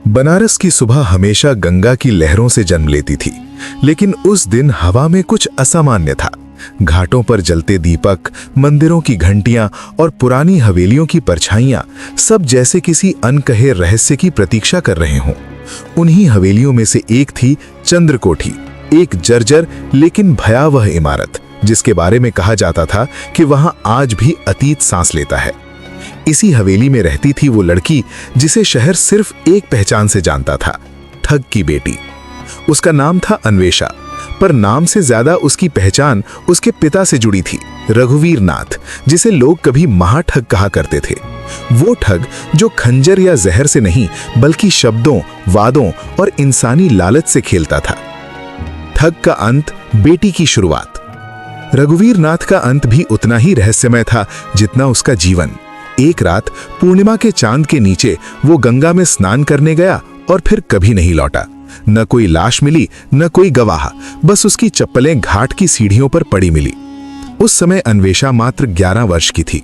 बनारस की सुबह हमेशा गंगा की लहरों से जन्म लेती थी, लेकिन उस दिन हवा में कुछ असामान्य था। घाटों पर जलते दीपक, मंदिरों की घंटियां और पुरानी हवेलियों की परछाइयां सब जैसे किसी अनकहे रहस्य की प्रतीक्षा कर रहे हों। उन्हीं हवेलियों में से एक थी चंद्रकोठी, एक जर्जर लेकिन भयावह इमारत, जिसके बारे में कहा जाता था कि वहां आज भी अतीत सांस लेता है। इसी हवेली में रहती थी वो लड़की जिसे शहर सिर्फ एक पहचान से जानता था, ठग की बेटी। उसका नाम था अन्वेषा, पर नाम से ज्यादा उसकी पहचान उसके पिता से जुड़ी थी, रघुवीर नाथ, जिसे लोग कभी महाठग कहा करते थे। वो ठग जो खंजर या जहर से नहीं बल्कि शब्दों, वादों और इंसानी लालच से खेलता था। ठग का अंत, बेटी की शुरुआत। रघुवीर नाथ का अंत भी उतना ही रहस्यमय था जितना उसका जीवन। एक रात पूर्णिमा के चांद के नीचे वो गंगा में स्नान करने गया और फिर कभी नहीं लौटा। न कोई लाश मिली, न कोई गवाह, बस उसकी चप्पलें घाट की सीढ़ियों पर पड़ी मिली। उस समय अन्वेषा मात्र 11 वर्ष की थी।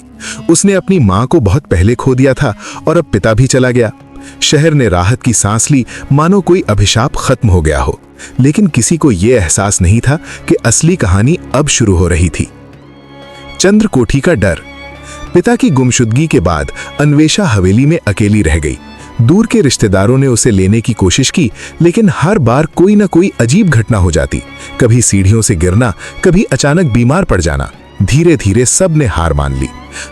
उसने अपनी मां को बहुत पहले खो दिया था और अब पिता भी चला गया। शहर ने राहत की सांस ली, मानो कोई अभिशाप खत्म हो गया हो, लेकिन किसी को यह एहसास नहीं था कि असली कहानी अब शुरू हो रही थी। चंद्रकोठी का डर। पिता की गुमशुदगी के बाद अन्वेषा हवेली में अकेली रह गई। दूर के रिश्तेदारों ने उसे लेने की कोशिश की, लेकिन हर बार कोई न कोई अजीब घटना हो जाती। कभी सीढ़ियों से गिरना, कभी अचानक बीमार पड़ जाना। धीरे धीरे सब ने हार मान ली।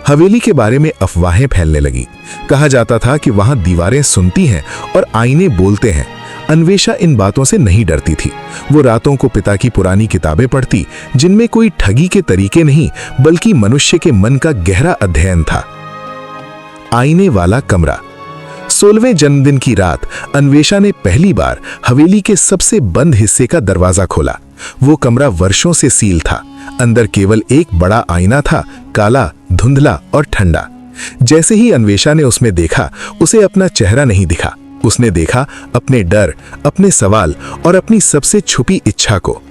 हवेली के बारे में अफवाहें फैलने लगी। कहा जाता था कि वहां दीवारें सुनती हैं और आईने बोलते हैं। अन्वेषा इन बातों से नहीं डरती थी। वो रातों को पिता की पुरानी किताबें पढ़ती, जिनमें कोई ठगी के तरीके नहीं बल्कि मनुष्य के मन का गहरा अध्ययन था। आईने वाला कमरा। 16वें जन्मदिन की रात अन्वेषा ने पहली बार हवेली के सबसे बंद हिस्से का दरवाजा खोला। वो कमरा वर्षों से सील था। अंदर केवल एक बड़ा आईना था, काला, धुंधला और ठंडा। जैसे ही अन्वेषा ने उसमें देखा, उसे अपना चेहरा नहीं दिखा। उसने देखा अपने डर, अपने सवाल और अपनी सबसे छुपी इच्छा को।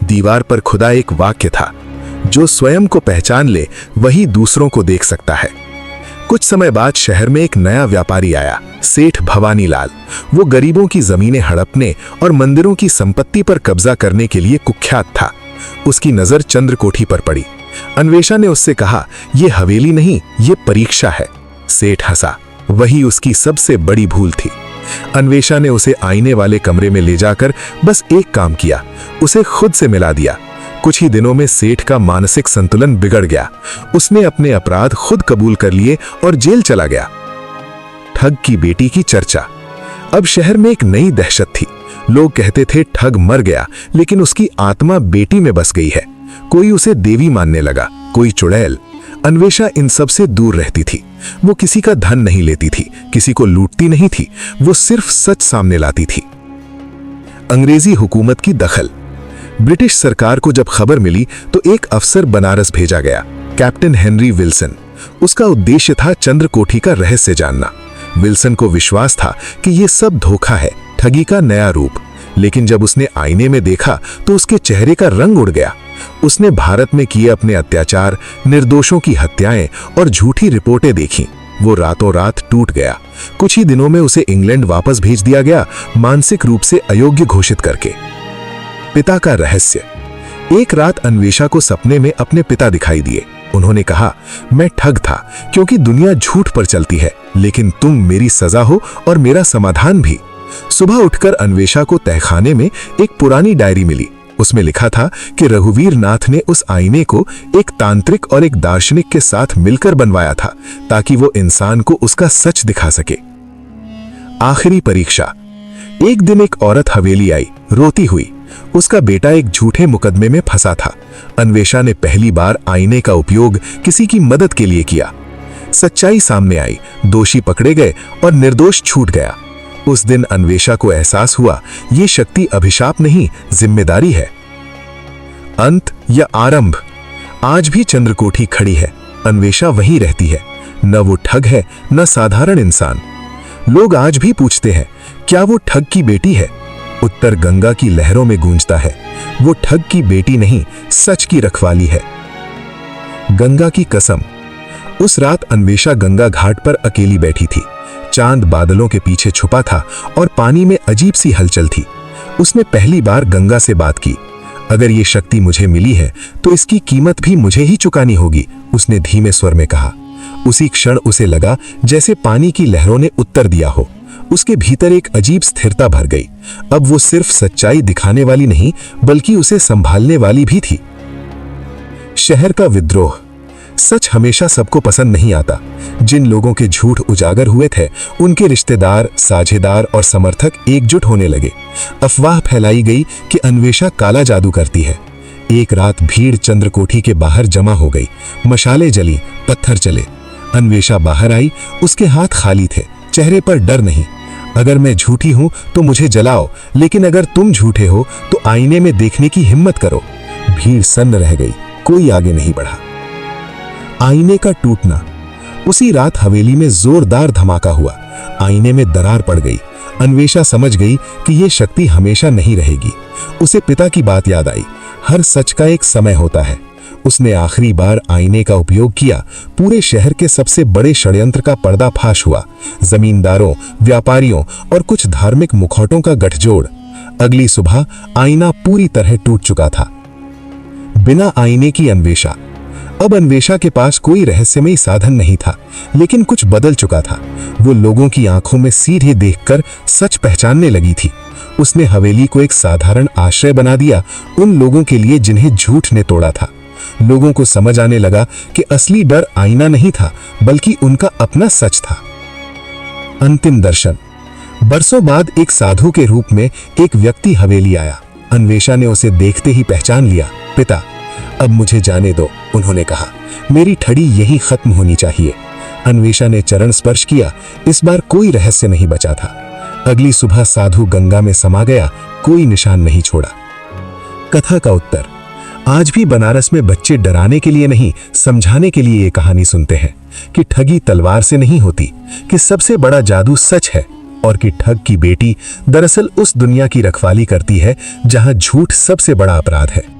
दीवार पर खुदा एक वाक्य था, जो स्वयं को पहचान ले वही दूसरों को देख सकता है। कुछ समय बाद शहर में एक नया व्यापारी आया, सेठ भवानी लाल। वो गरीबों की जमीनें हड़पने और मंदिरों की संपत्ति पर कब्जा करने के लिए कुख्यात था। उसकी नजर चंद्रकोठी पर पड़ी। अन्वेषा ने उससे कहा, यह हवेली नहीं, ये परीक्षा है। सेठ हंसा। वही उसकी सबसे बड़ी भूल थी। अन्वेषा ने उसे आईने वाले कमरे में ले जाकर बस एक काम किया, उसे खुद से मिला दिया। कुछ ही दिनों में सेठ का मानसिक संतुलन बिगड़ गया। उसने अपने अपराध खुद कबूल कर लिए और जेल चला गया। ठग की बेटी की चर्चा। अब शहर में एक नई दहशत थी। लोग कहते थे ठग मर गया, लेकिन उसकी आत्मा बेटी में बस गई है। कोई उसे देवी मानने लगा, कोई चुड़ैल। अन्वेषा इन सब से दूर रहती थी। वो किसी का धन नहीं लेती थी, किसी को लूटती नहीं थी। वो सिर्फ सच सामने लाती थी। अंग्रेजी हुकूमत की दखल। ब्रिटिश सरकार को जब खबर मिली तो एक अफसर बनारस भेजा गया, कैप्टन हेनरी विल्सन। उसका उद्देश्य था चंद्रकोठी का रहस्य जानना। विल्सन को विश्वास था कि यह सब धोखा है, ठगी का नया रूप। लेकिन जब उसने आईने में देखा तो उसके चेहरे का रंग उड़ गया। उसने भारत में किए अपने अत्याचार, निर्दोषों की हत्याएं और झूठी रिपोर्टें देखीं। वो रातों रात टूट गया। कुछ ही दिनों में उसे इंग्लैंड वापस भेज दिया गया, मानसिक रूप से अयोग्य घोषित करके। पिता का रहस्य। एक रात अन्वेषा को सपने में अपने पिता दिखाई दिए। उन्होंने कहा, मैं ठग था क्योंकि दुनिया झूठ पर चलती है, लेकिन तुम मेरी सजा हो और मेरा समाधान भी। सुबह उठकर अन्वेषा को तहखाने में एक पुरानी डायरी मिली। उसमें लिखा था कि रघुवीर नाथ ने उस आईने को एक तांत्रिक और एक दार्शनिक के साथ मिलकर बनवाया था, ताकि वो इंसान को उसका सच दिखा सके। आखिरी परीक्षा। एक दिन एक औरत हवेली आई, रोती हुई। उसका बेटा एक झूठे मुकदमे में फंसा था। अन्वेषा ने पहली बार आईने का उपयोग किसी की मदद के लिए किया। सच्चाई सामने आई, दोषी पकड़े गए और निर्दोष छूट गया। उस दिन अन्वेषा को एहसास हुआ, ये शक्ति अभिशाप नहीं, जिम्मेदारी है। अंत या आरंभ। आज भी चंद्रकोठी खड़ी है। अन्वेषा वहीं रहती है। न वो ठग है, न साधारण इंसान। लोग आज भी पूछते हैं, क्या वो ठग की बेटी है? उत्तर गंगा की लहरों में गूंजता है। वो ठग की बेटी नहीं, सच की रखवाली है। गंगा की कसम। उस रात अन्वेषा गंगा घाट पर अकेली बैठी थी। चांद बादलों के पीछे छुपा था और पानी में अजीब सी हलचल थी। उसने पहली बार गंगा से बात की। अगर ये शक्ति मुझे मिली है तो इसकी कीमत भी मुझे ही चुकानी होगी, उसने धीमे स्वर में कहा। उसी क्षण उसे लगा जैसे पानी की लहरों ने उत्तर दिया हो। उसके भीतर एक अजीब स्थिरता भर गई। अब वो सिर्फ सच्चाई दिखाने वाली नहीं बल्कि उसे संभालने वाली भी थी। शहर का विद्रोह। सच हमेशा सबको पसंद नहीं आता। जिन लोगों के झूठ उजागर हुए थे उनके रिश्तेदार, साझेदार और समर्थक एकजुट होने लगे। अफवाह फैलाई गई कि अन्वेषा काला जादू करती है। एक रात भीड़ चंद्रकोठी के बाहर जमा हो गई। मशालें जली, पत्थर चले। अन्वेषा बाहर आई। उसके हाथ खाली थे, चेहरे पर डर नहीं। अगर मैं झूठी हूं तो मुझे जलाओ, लेकिन अगर तुम झूठे हो तो आईने में देखने की हिम्मत करो। भीड़ सन्न रह गई, कोई आगे नहीं बढ़ा। आईने का टूटना। उसी रात हवेली में जोरदार धमाका हुआ। आईने में दरार पड़ गई। अन्वेषा समझ गई कि यह शक्ति हमेशा नहीं रहेगी। उसे पिता की बात याद आई, हर सच का एक समय होता है। उसने आखिरी बार आईने का उपयोग किया। पूरे शहर के सबसे बड़े षड्यंत्र का पर्दाफाश हुआ। जमींदारों, व्यापारियों और कुछ धार्मिक मुखौटों का गठजोड़। अगली सुबह आईना पूरी तरह टूट चुका था। बिना आईने की अन्वेषा। अब अन्वेषा के पास कोई रहस्यमयी साधन नहीं था, लेकिन कुछ बदल चुका था। वो लोगों की आंखों में सीधे देखकर सच पहचानने लगी थी। उसने हवेली को एक साधारण आश्रय बना दिया उन लोगों के लिए जिन्हें झूठ ने तोड़ा था। लोगों को समझ आने लगा कि असली डर आईना नहीं था बल्कि उनका अपना सच था। अंतिम दर्शन। बरसों बाद एक साधु के रूप में एक व्यक्ति हवेली आया। अन्वेषा ने उसे देखते ही पहचान लिया। पिता, अब मुझे जाने दो, उन्होंने कहा। मेरी ठड़ी यहीं खत्म होनी चाहिए। अन्वेषा ने चरण स्पर्श किया। इस बार कोई रहस्य नहीं बचा था। अगली सुबह साधु गंगा में समा गया, कोई निशान नहीं छोड़ा। कथा का उत्तर। आज भी बनारस में बच्चे डराने के लिए नहीं, समझाने के लिए ये कहानी सुनते हैं कि ठगी तलवार से नहीं होती, कि सबसे बड़ा जादू सच है और कि ठग की बेटी दरअसल उस दुनिया की रखवाली करती है जहां झूठ सबसे बड़ा अपराध है।